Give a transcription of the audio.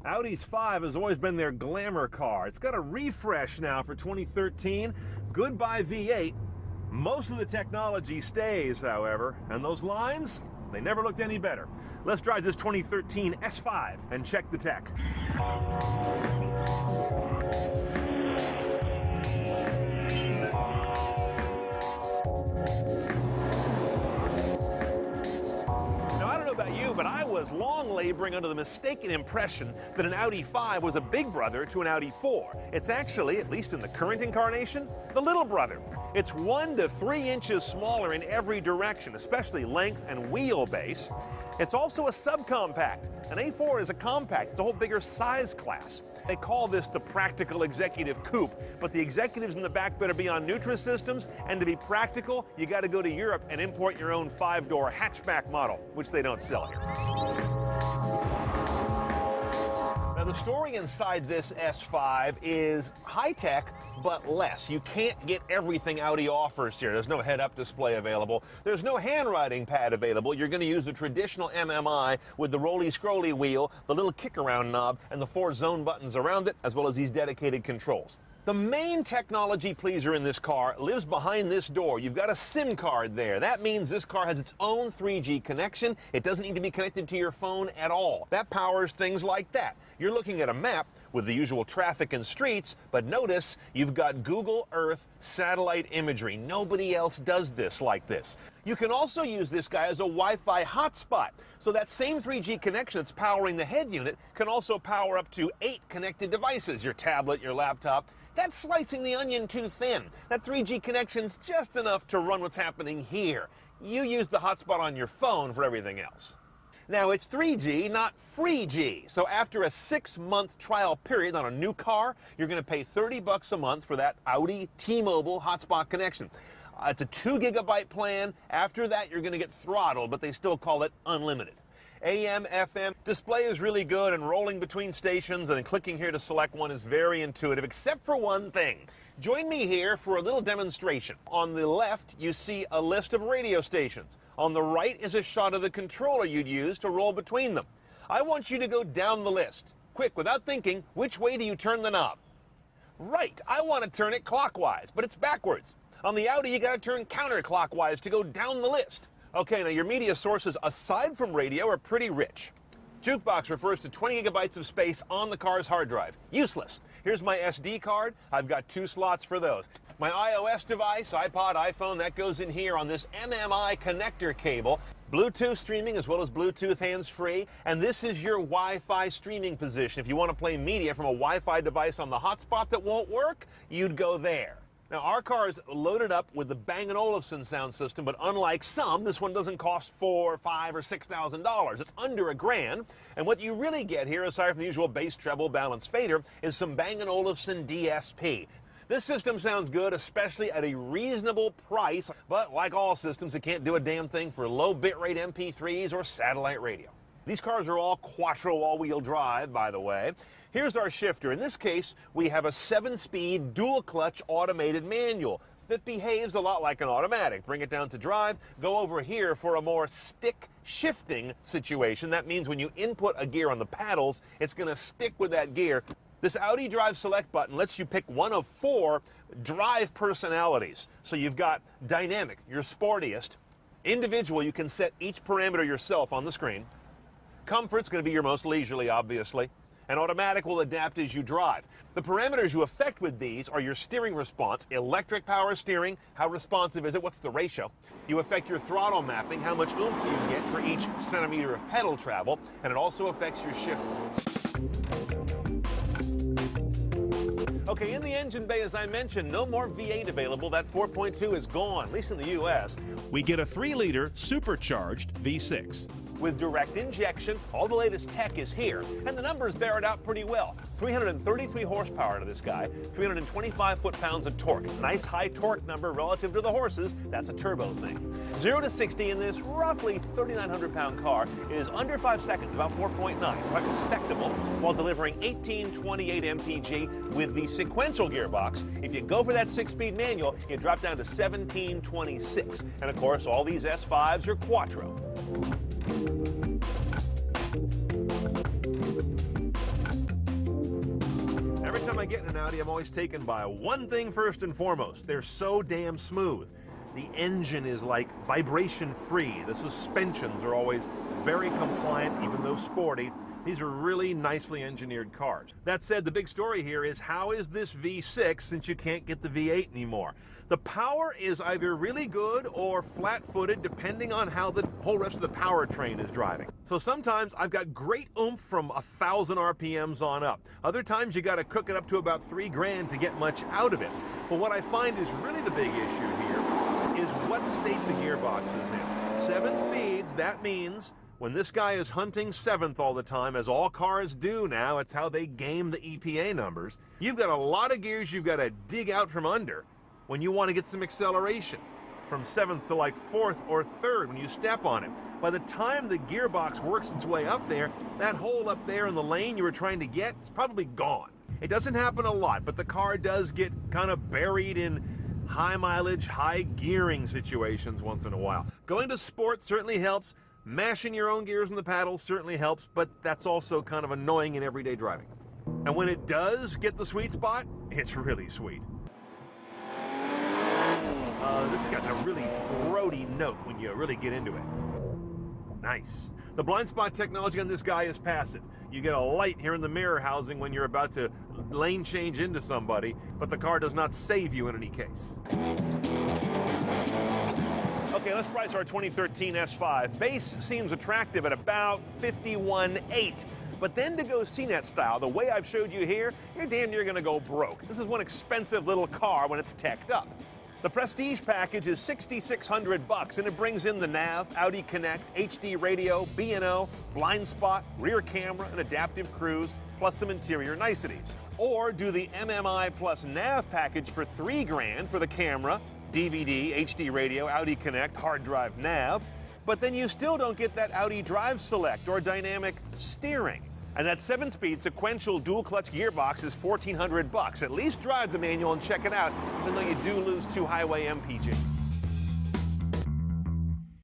Audi's 5 has always been their glamour car. It's got a refresh now for 2013. Goodbye V8. Most of the technology stays, however, and those lines, they never looked any better. Let's drive this 2013 S5 and check the tech. But I was long laboring under the mistaken impression that an Audi 5 was a big brother to an Audi 4. It's actually, at least in the current incarnation, the little brother. It's 1 to 3 inches smaller in every direction, especially length and wheelbase. It's also a subcompact. An A4 is a compact. It's a whole bigger size class. They call this the practical executive coupe, but the executives in the back better be on Nutrisystems, and to be practical, you got to go to Europe and import your own 5-door hatchback model, which they don't sell here. Now, the story inside this S5 is high-tech, but less. You can't get everything Audi offers here. There's no head-up display available. There's no handwriting pad available. You're going to use the traditional MMI with the rolly-scrolly wheel, the little kick-around knob, and the 4 zone buttons around it, as well as these dedicated controls. The main technology pleaser in this car lives behind this door. You've got a SIM card there. That means this car has its own 3G connection. It doesn't need to be connected to your phone at all. That powers things like that. You're looking at a map with the usual traffic and streets, but notice you've got Google Earth satellite imagery. Nobody else does this like this. You can also use this guy as a Wi-Fi hotspot. So that same 3G connection that's powering the head unit can also power up to 8 connected devices, your tablet, your laptop. That's slicing the onion too thin. That 3G connection's just enough to run what's happening here. You use the hotspot on your phone for everything else. Now, it's 3G, not free G. So after a 6-month trial period on a new car, you're going to pay $30 a month for that Audi T-Mobile hotspot connection. It's a 2 gigabyte plan. After that, you're going to get throttled, but they still call it unlimited. AM, FM, display is really good, and rolling between stations and clicking here to select one is very intuitive, except for one thing. Join me here for a little demonstration. On the left, you see a list of radio stations. On the right is a shot of the controller you'd use to roll between them. I want you to go down the list. Quick, without thinking, which way do you turn the knob? Right, I want to turn it clockwise, but it's backwards. On the Audi, you got to turn counterclockwise to go down the list. Okay, now your media sources, aside from radio, are pretty rich. Jukebox refers to 20 gigabytes of space on the car's hard drive. Useless. Here's my SD card. I've got 2 slots for those. My iOS device, iPod, iPhone, that goes in here on this MMI connector cable. Bluetooth streaming as well as Bluetooth hands-free. And this is your Wi-Fi streaming position. If you want to play media from a Wi-Fi device on the hotspot that won't work, you'd go there. Now, our car is loaded up with the Bang & Olufsen sound system, but unlike some, this one doesn't cost $4,000, $5,000, or $6,000. It's under $1,000, and what you really get here, aside from the usual bass, treble, balance, fader, is some Bang & Olufsen DSP. This system sounds good, especially at a reasonable price, but like all systems, it can't do a damn thing for low bitrate MP3s or satellite radio. These cars are all quattro all-wheel drive, by the way. Here's our shifter. In this case, we have a 7-speed dual-clutch automated manual that behaves a lot like an automatic. Bring it down to drive, go over here for a more stick shifting situation. That means when you input a gear on the paddles, it's going to stick with that gear. This Audi Drive Select button lets you pick one of 4 drive personalities. So you've got dynamic, your sportiest. Individual, you can set each parameter yourself on the screen. Comfort's going to be your most leisurely, obviously. And automatic will adapt as you drive. The parameters you affect with these are your steering response, electric power steering, how responsive is it, what's the ratio. You affect your throttle mapping, how much oomph you get for each centimeter of pedal travel, and it also affects your shift. Okay, in the engine bay, as I mentioned, no more V8 available. That 4.2 is gone, at least in the U.S. We get a 3-liter supercharged V6. With direct injection, all the latest tech is here, and the numbers bear it out pretty well. 333 horsepower to this guy, 325 foot-pounds of torque. Nice high torque number relative to the horses. That's a turbo thing. 0 to 60 in this roughly 3,900-pound car is under 5 seconds, about 4.9, quite respectable, while delivering 1828 mpg with the sequential gearbox. If you go for that 6-speed manual, you drop down to 1726. And of course, all these S5s are quattro. time I get in an Audi, I'm always taken by one thing first and foremost. They're so damn smooth. The engine is like vibration-free. The suspensions are always very compliant, even though sporty. These are really nicely engineered cars. That said, the big story here is, how is this V6 since you can't get the V8 anymore? The power is either really good or flat-footed, depending on how the whole rest of the powertrain is driving. So sometimes I've got great oomph from 1,000 RPMs on up. Other times you got to cook it up to about $3,000 to get much out of it. But what I find is really the big issue here is what state the gearbox is in. 7 speeds, that means when this guy is hunting 7th all the time, as all cars do now, it's how they game the EPA numbers, you've got a lot of gears you've got to dig out from under when you want to get some acceleration. From 7th to like 4th or 3rd when you step on it. By the time the gearbox works its way up there, that hole up there in the lane you were trying to get is probably gone. It doesn't happen a lot, but the car does get kind of buried in high mileage, high gearing situations once in a while. Going to sport certainly helps. Mashing your own gears on the paddles certainly helps, but that's also kind of annoying in everyday driving. And when it does get the sweet spot, it's really sweet. This guy's a really throaty note when you really get into it. Nice. The blind spot technology on this guy is passive. You get a light here in the mirror housing when you're about to lane change into somebody, but the car does not save you in any case. Okay, let's price our 2013 S5. Base seems attractive at about $51,800. But then to go CNET style, the way I've showed you here, you're damn near gonna go broke. This is one expensive little car when it's teched up. The Prestige package is $6,600, and it brings in the nav, Audi Connect, HD radio, B&O, blind spot, rear camera, and adaptive cruise, plus some interior niceties. Or do the MMI plus nav package for $3,000 for the camera, DVD, HD radio, Audi Connect, hard drive nav, but then you still don't get that Audi Drive Select or dynamic steering. And that 7-speed sequential dual-clutch gearbox is $1,400. At least drive the manual and check it out, even though you do lose 2 highway MPG.